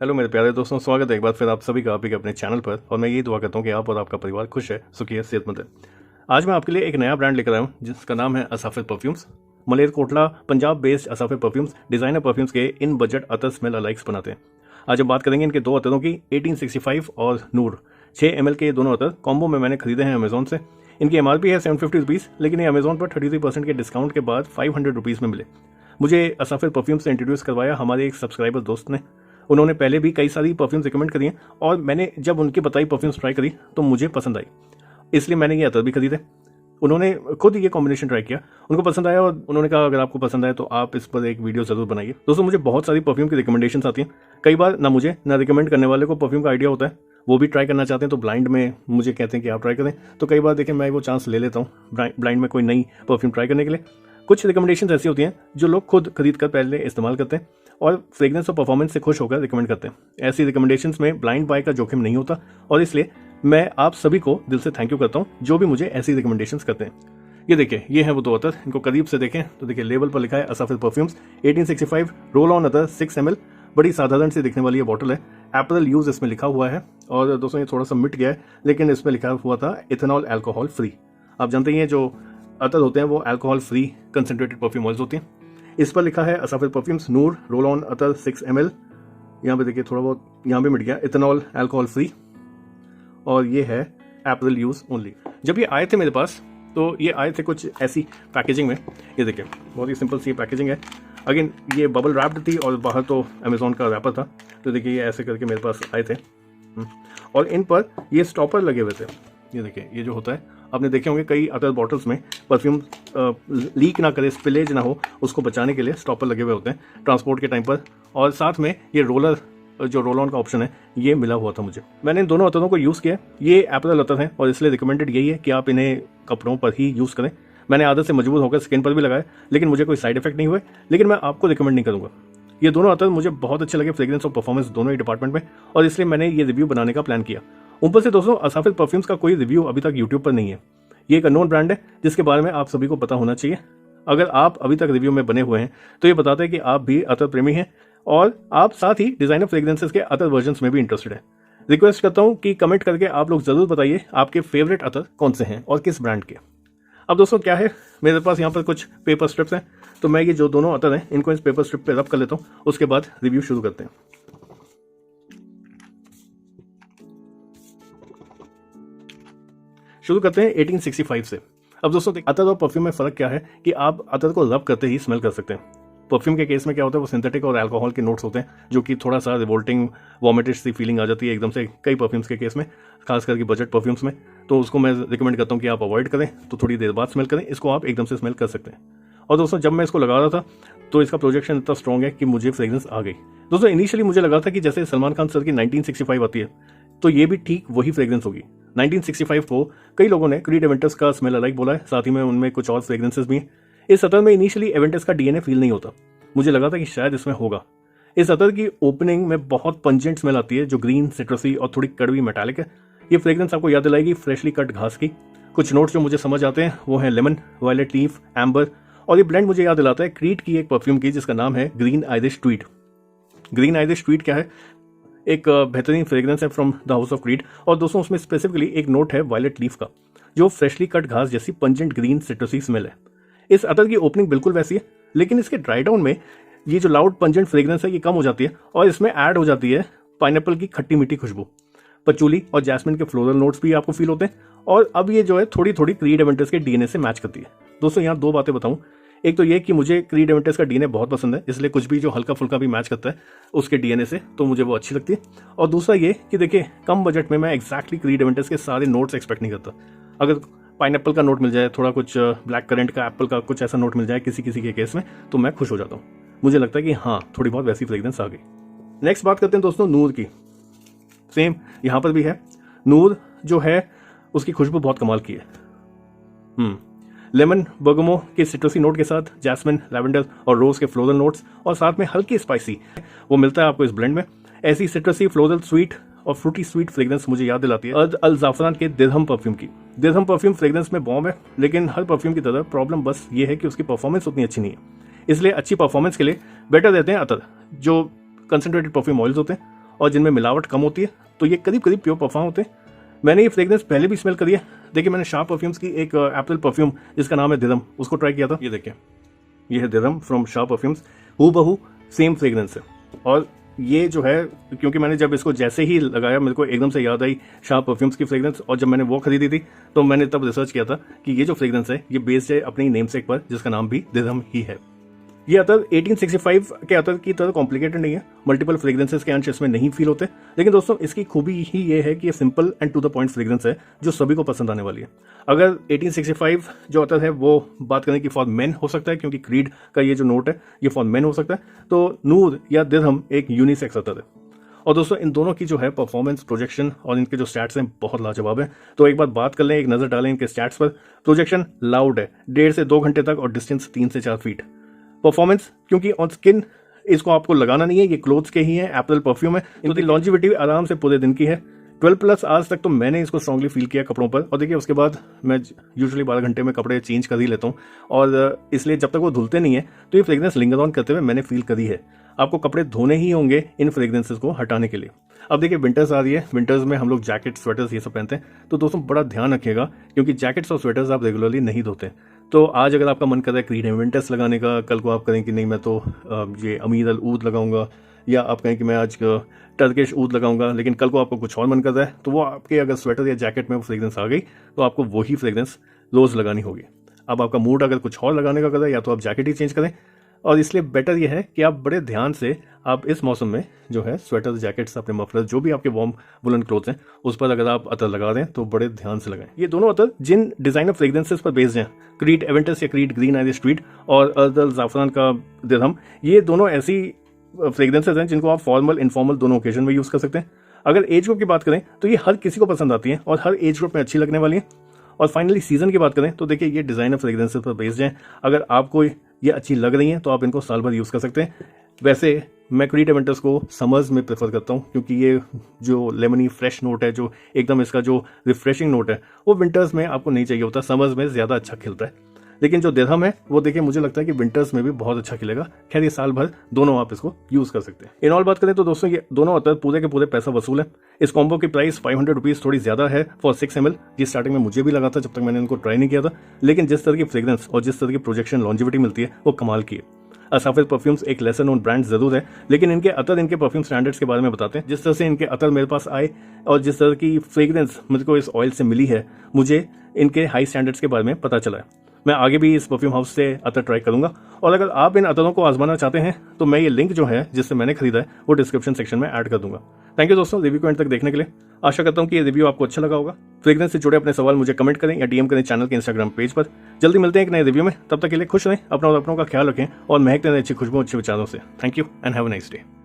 Hello मेरे प्यारे दोस्तों, स्वागत है एक बार फिर आप सभी का आपके अपने चैनल पर। और मैं यही दुआ करता हूँ कि आप और आपका परिवार खुश है, सुखी है, सेहतमंद है। आज मैं आपके लिए एक नया ब्रांड लेकर आया हूँ जिसका नाम है Asafir perfumes. Malerkotla Punjab based Asafir perfumes designer perfumes के इन बजट अतर स्मेल अलाइक्स बनाते हैं। आज हम बात करेंगे इनके दो अतरों की, 1865 और नूर 6 ml के ये दोनों अतर कॉम्बो में मैंने खरीदे हैं अमेजोन से। इनकी MRP है 750 रुपीज़, लेकिन ये अमेजोन पर 33% के डिस्काउंट के बाद 500 रुपीज़ में मिले। मुझे असाफिर परफ्यूम से इंट्रोड्यूस करवाया हमारे एक सब्सक्राइबर दोस्त ने। उन्होंने पहले भी कई सारी परफ्यूम्स रिकमेंड करी हैं और मैंने जब उनकी बताई परफ्यूम्स ट्राई करी तो मुझे पसंद आई, इसलिए मैंने ये अतर भी खरीदे। उन्होंने खुद ये कॉम्बिनेशन ट्राई किया, उनको पसंद आया और उन्होंने कहा अगर आपको पसंद आए तो आप इस पर एक वीडियो जरूर बनाइए। दोस्तों, मुझे बहुत सारी परफ्यूम की रिकमेंडेशंस आती हैं। कई बार ना मुझे ना रिकमेंड करने वाले को परफ्यूम का आइडिया होता है, वो भी ट्राई करना चाहते हैं तो ब्लाइंड में मुझे कहते हैं कि आप ट्राई करें। तो कई बार देखें मैं वो चांस ले लेता हूँ ब्लाइंड में कोई नई परफ्यूम ट्राई करने के लिए। कुछ रिकमेंडेशंस ऐसी होती हैं जो लोग खुद खरीद कर पहले इस्तेमाल करते हैं और फ्रेग्रेंस और परफॉर्मेंस से खुश होकर रिकमेंड करते हैं। ऐसी रिकमेंडेशंस में ब्लाइंड बाय का जोखिम नहीं होता और इसलिए मैं आप सभी को दिल से थैंक यू करता हूं जो भी मुझे ऐसी रिकमेंडेशंस करते हैं। ये देखिए, ये है वो दो अतर। इनको करीब से देखें तो देखिए लेबल पर लिखा है असाफिर परफ्यूम्स 1865 रोल ऑन अतर 6 ml। बड़ी साधारण सी दिखने वाली ये बॉटल है। अप्रैल यूज इसमें लिखा हुआ है और दोस्तों ये थोड़ा सा मिट गया है, लेकिन इसमें लिखा हुआ था इथेनॉल अल्कोहल फ्री। आप जानते हैं जो अतर होते हैं वो alcohol free concentrated perfume oils होती हैं। इस पर लिखा है Asafir perfumes Noor roll on अतर 6 ml। यहाँ पे देखिए थोड़ा बहुत यहाँ पे मिट गया, इथेनॉल अल्कोहल फ्री, और ये है अप्रैल यूज ओनली। जब ये आए थे मेरे पास तो ये आए थे कुछ ऐसी पैकेजिंग में। ये देखिए बहुत ही सिंपल सी पैकेजिंग है। अगेन ये बबल रैप्ड थी और बाहर तो अमेजोन का रैपर था। तो देखिए ये ऐसे करके मेरे पास आए थे और इन पर ये स्टॉपर लगे हुए थे। ये देखिए, ये जो होता है आपने देखे होंगे कई अदर बॉटल्स में परफ्यूम लीक ना करे, स्पिलेज ना हो, उसको बचाने के लिए स्टॉपर लगे हुए होते हैं ट्रांसपोर्ट के टाइम पर। और साथ में ये रोलर, जो रोल ऑन का ऑप्शन है, ये मिला हुआ था मुझे। मैंने इन दोनों अतरों को यूज़ किया। ये अप्रैल अतर है और इसलिए रिकमेंडेड यही है कि आप इन्हें कपड़ों पर ही यूज़ करें। मैंने आदत से मजबूर होकर स्किन पर भी लगाया, लेकिन मुझे कोई साइड इफेक्ट नहीं हुए, लेकिन मैं आपको रिकमेंड नहीं करूँगा। ये दोनों अतर मुझे बहुत अच्छे लगे फ्रेग्रेंस और परफॉर्मेंस दोनों ही डिपार्टमेंट में, और इसलिए मैंने ये रिव्यू बनाने का प्लान किया। ऊपर से दोस्तों असाफिर परफ्यूम्स का कोई रिव्यू अभी तक यूट्यूब पर नहीं है। ये एक अननोन ब्रांड है जिसके बारे में आप सभी को पता होना चाहिए। अगर आप अभी तक रिव्यू में बने हुए हैं तो ये बताते हैं कि आप भी अतर प्रेमी हैं और आप साथ ही डिजाइनर फ्रेग्रेंसेस के अतर वर्जन्स में भी इंटरेस्टेड है। रिक्वेस्ट करता हूं कि कमेंट करके आप लोग जरूर बताइए आपके फेवरेट अतर कौन से हैं और किस ब्रांड के। अब दोस्तों क्या है, मेरे पास यहाँ पर कुछ पेपर स्ट्रिप्स हैं, तो मैं ये जो दोनों अतर हैं इनको इस पेपर स्ट्रिप पे रब कर लेता हूँ, उसके बाद रिव्यू शुरू करते हैं। शुरू करते हैं 1865 से। अब दोस्तों अतर और परफ्यूम में फर्क क्या है कि आप अतर को रब करते ही स्मेल कर सकते हैं। परफ्यूम के केस में क्या होता है, वो सिंथेटिक और अल्कोहल के नोट्स होते हैं जो कि थोड़ा सा रिवोल्टिंग वॉमिटिश सी फीलिंग आ जाती है एकदम से कई परफ्यूम्स के केस में, खास करके बजट परफ्यूम्स में। तो उसको मैं रिकमेंड करता हूँ कि आप अवॉइड करें, तो थोड़ी देर बाद स्मेल करें। इसको आप एकदम से स्मेल कर सकते हैं। और दोस्तों जब मैं इसको लगा रहा था तो इसका प्रोजेक्शन इतना स्ट्रॉन्ग है कि मुझे फ्रेग्रेंस आ गई। दोस्तों इनिशियली मुझे लगा था कि जैसे सलमान खान सर की 1965 आती है तो ये भी ठीक वही फ्रेग्रेंस होगी। 1965 को कई लोगों ने क्रीड एवेंटस का स्मेल अलाइक बोला है, साथ ही में उनमें कुछ और फ्रेग्रेंसेस भी हैं। इस अतर में इनिशियली एवेंटस का डीएनए फील नहीं होता, मुझे लगा था कि शायद इसमें होगा। इस अतर की ओपनिंग में बहुत पंजेंट स्मेल आती है जो ग्रीन, सिट्रसी और थोड़ी कड़वी मेटालिक है। ये फ्रेग्रेंस आपको याद दिलाएगी फ्रेशली कट घास की। कुछ नोट्स जो मुझे समझ आते हैं वो है लेमन, वायलेट लीफ, एम्बर, और ये ब्लेंड मुझे याद दिलाता है क्रीड की एक परफ्यूम की जिसका नाम है green Irish Tweed. Green Irish Tweed क्या है, एक बेहतरीन फ्रेग्रेंस है from the house of creed, और दोस्तों उसमें स्पेसिफिकली एक नोट है वायलेट लीफ का जो फ्रेशली कट घास जैसी पंजेंट ग्रीन सिट्रसी स्मेल है। इस अतर की ओपनिंग बिल्कुल वैसी है, लेकिन इसके ड्राई डाउन में ये जो लाउड पंजेंट फ्रेग्रेंस है ये कम हो जाती है और इसमें ऐड हो जाती है पाइनएप्पल की खट्टी मीठी खुशबू। पचूली और जैस्मिन के फ्लोरल नोट्स भी आपको फील होते हैं, और अब ये जो है थोड़ी थोड़ी क्रीड एवेंटस के डीएनए से मैच करती है। दोस्तों यहाँ दो बातें बताऊं, एक तो ये कि मुझे क्रीड एवेंटस का डीएनए बहुत पसंद है, इसलिए कुछ भी जो हल्का फुल्का भी मैच करता है उसके डीएनए से तो मुझे वो अच्छी लगती है। और दूसरा ये कि देखिए कम बजट में मैं एक्जैक्टली क्रीड एवेंटस के सारे नोट्स एक्सपेक्ट नहीं करता। अगर पाइनएप्पल का नोट मिल जाए, थोड़ा कुछ ब्लैक करेंट का, एप्पल का कुछ ऐसा नोट मिल जाए किसी किसी के केस में, तो मैं खुश हो जाता हूँ। मुझे लगता है कि हाँ थोड़ी बहुत वैसी फ्रेग्रेंस आ गई। नेक्स्ट बात करते हैं दोस्तों नूर की। सेम यहाँ पर भी है। नूर जो है उसकी खुशबू बहुत कमाल की है। लेमन, बर्गमो के सिट्रसी नोट के साथ जैस्मिन, लैवेंडर और रोज के फ्लोरल नोट्स, और साथ में हल्की स्पाइसी वो मिलता है आपको इस ब्लेंड में। ऐसी सिट्रसी, फ्लोरल, स्वीट और फ्रूटी स्वीट फ्रेग्रेंस मुझे याद दिलाती है अल ज़ाफ़रान के दिरहम परफ्यूम की। दिरहम परफ्यूम फ्रेग्रेंस में बॉम्ब है, लेकिन हर परफ्यूम की तरह प्रॉब्लम बस ये है कि उसकी परफॉर्मेंस उतनी अच्छी नहीं है। इसलिए अच्छी परफॉर्मेंस के लिए बेटर देते हैं अतर, जो कंसंट्रेटेड परफ्यूम ऑयल्स होते हैं, और जिनमें मिलावट कम होती है, तो ये करीब करीब प्योर परफ्यूम होते हैं। मैंने ये फ्रेग्रेंस पहले भी स्मेल करी है। देखिए, मैंने शार्प परफ्यूम्स की एक एप्पल परफ्यूम जिसका नाम है दिरम, उसको ट्राई किया था। ये देखिए, ये है दिरम फ्रॉम शार्प परफ्यूम्स, हूबहू सेम फ्रेग्रेंस है। और ये जो है, क्योंकि मैंने जब इसको जैसे ही लगाया मेरे को एकदम से याद आई शार्प परफ्यूम्स की फ्रेग्रेंस, और जब मैंने वो खरीदी थी तो मैंने तब रिसर्च किया था कि ये जो फ्रेग्रेंस है ये बेस्ड है अपनी नेमसेक पर, जिसका नाम भी दिरम ही है। ये अतर 1865 के अतर की तरह कॉम्प्लिकेटेड नहीं है, मल्टीपल फ्रेग्रेंसेस के अंश इसमें नहीं फील होते, लेकिन दोस्तों इसकी खूबी ही ये है कि ये simple and to the point fragrance है जो सभी को पसंद आने वाली है। अगर 1865 जो अतर है वो बात करें कि फॉर मेन हो सकता है, क्योंकि क्रीड का ये जो नोट है ये फॉर मेन हो सकता है, तो नूर या दिरहम एक यूनिसेक्स अतर है। और दोस्तों इन दोनों की जो है परफॉर्मेंस, प्रोजेक्शन और इनके जो स्टैट्स हैं बहुत लाजवाब है। तो एक बार बात कर लें, एक नजर डालें इनके स्टैट्स पर। प्रोजेक्शन लाउड है 1.5 से 2 घंटे तक, और डिस्टेंस 3 से 4 फीट। परफॉर्मेंस, क्योंकि ऑन स्किन इसको आपको लगाना नहीं है, ये क्लोथ्स के ही है, एप्पल परफ्यूम है, इनकी लॉन्जिविटी आराम से पूरे दिन की है। 12+ आवर्स तक तो मैंने इसको स्ट्रांगली फील किया कपड़ों पर। और देखिए, उसके बाद मैं यूजुअली 12 घंटे में कपड़े चेंज कर ही लेता हूँ, और इसलिए जब तक वो धुलते नहीं है तो ये फ्रेग्रेंस लिंगर ऑन करते हुए मैंने फील करी है। आपको कपड़े धोने ही होंगे इन फ्रेग्रेंसेस को हटाने के लिए। अब देखिए, विंटर्स आ रही है, विंटर्स में हम लोग जैकेट, स्वेटर्स ये सब पहनते हैं, तो दोस्तों बड़ा ध्यान रखिएगा, क्योंकि जैकेट्स और स्वेटर्स आप रेगुलरली नहीं धोते। तो आज अगर आपका मन कर रहा है क्रीड विंटर्स लगाने का, कल को आप करें कि नहीं मैं तो ये अमीर अल ऊद लगाऊंगा, या आप कहें कि मैं आज टर्किश ऊद लगाऊंगा, लेकिन कल को आपको कुछ और मन कर रहा है, तो वो आपके अगर स्वेटर या जैकेट में वो फ्रेग्रेंस आ गई तो आपको वही फ्रेग्रेंस रोज लगानी होगी। अब आपका मूड अगर कुछ और लगाने का कर रहा है, या तो आप जैकेट ही चेंज करें, और इसलिए बेटर यह है कि आप बड़े ध्यान से आप इस मौसम में जो है स्वेटर्स, जैकेट्स, अपने मफलर, जो भी आपके वार्म वुलन क्लोथ्स हैं, उस पर अगर आप अतर लगा रहे हैं तो बड़े ध्यान से लगाएं। ये दोनों अतर जिन डिजाइनर फ्रेग्रेंसेस पर बेस्ड हैं, क्रीड एवेंटस या क्रीड ग्रीन आइरिश स्ट्रीट और अर्दल जाफरान का दिरहम, ये दोनों ऐसी फ्रेग्रेंसेस हैं जिनको आप फॉर्मल, इनफॉर्मल दोनों ओकेजन में यूज कर सकते हैं। अगर एज ग्रुप की बात करें तो ये हर किसी को पसंद आती है और हर एज ग्रुप में अच्छी लगने वाली है। और फाइनली सीजन की बात करें तो देखिए, ये डिजाइनर फ्रेग्रेंसेस पर बेस्ड हैं। अगर आपको ये अच्छी लग रही हैं तो आप इनको साल भर यूज कर सकते हैं। वैसे मैं क्रीड एवेंटस को समर्स में प्रेफर करता हूँ, क्योंकि ये जो लेमनी फ्रेश नोट है, जो एकदम इसका जो रिफ्रेशिंग नोट है, वो विंटर्स में आपको नहीं चाहिए होता, समर्स में ज्यादा अच्छा खिलता है। लेकिन जो दिरहम है वो देखिए, मुझे लगता है कि विंटर्स में भी बहुत अच्छा खिलेगा। खैर, ये साल भर दोनों आप इसको यूज कर सकते हैं। इन ऑल बात करें तो दोस्तों ये दोनों अतर पूरे के पूरे पैसा वसूल है। इस कॉम्बो की प्राइस 500 रुपीज थोड़ी ज्यादा है फॉर 6 ml, जी स्टार्टिंग में मुझे भी लगा था जब तक मैंने इनको ट्राई नहीं किया था, लेकिन जिस तरह की फ्रेग्रेंस और जिस तरह की प्रोजेक्शन, लॉन्जिविटी मिलती है वो कमाल की है। असाफिर परफ्यूम्स एक लेसर नोन ब्रांड जरूर है, लेकिन इनके अतर, इनके परफ्यूम स्टैंडर्ड्स के बारे में बताते हैं। जिस तरह से इनके अतर मेरे पास आए और जिस तरह की फ्रेग्रेंस मुझको इस ऑयल से मिली है, मुझे इनके हाई स्टैंडर्ड्स के बारे में पता चला है। मैं आगे भी इस परफ्यूम हाउस से अतर ट्राई करूंगा, और अगर आप इन अतरों को आजमाना चाहते हैं तो मैं ये लिंक जो है जिससे मैंने खरीदा है वो डिस्क्रिप्शन सेक्शन में ऐड कर दूंगा। थैंक यू दोस्तों रिव्यू को एंड तक देखने के लिए। आशा करता हूं कि ये रिव्यू आपको अच्छा लगा होगा। फ्रेग्रेंस से जुड़े अपने सवाल मुझे कमेंट करें या डीएम करें चैनल के इंस्टाग्राम पेज पर। जल्दी मिलते हैं एक नए रिव्यू में, तब तक के लिए खुश रहें, अपना और अपनों का ख्याल रखें और महकते रहें अच्छी खुशबू, अच्छे विचारों से। Thank you and have a nice day.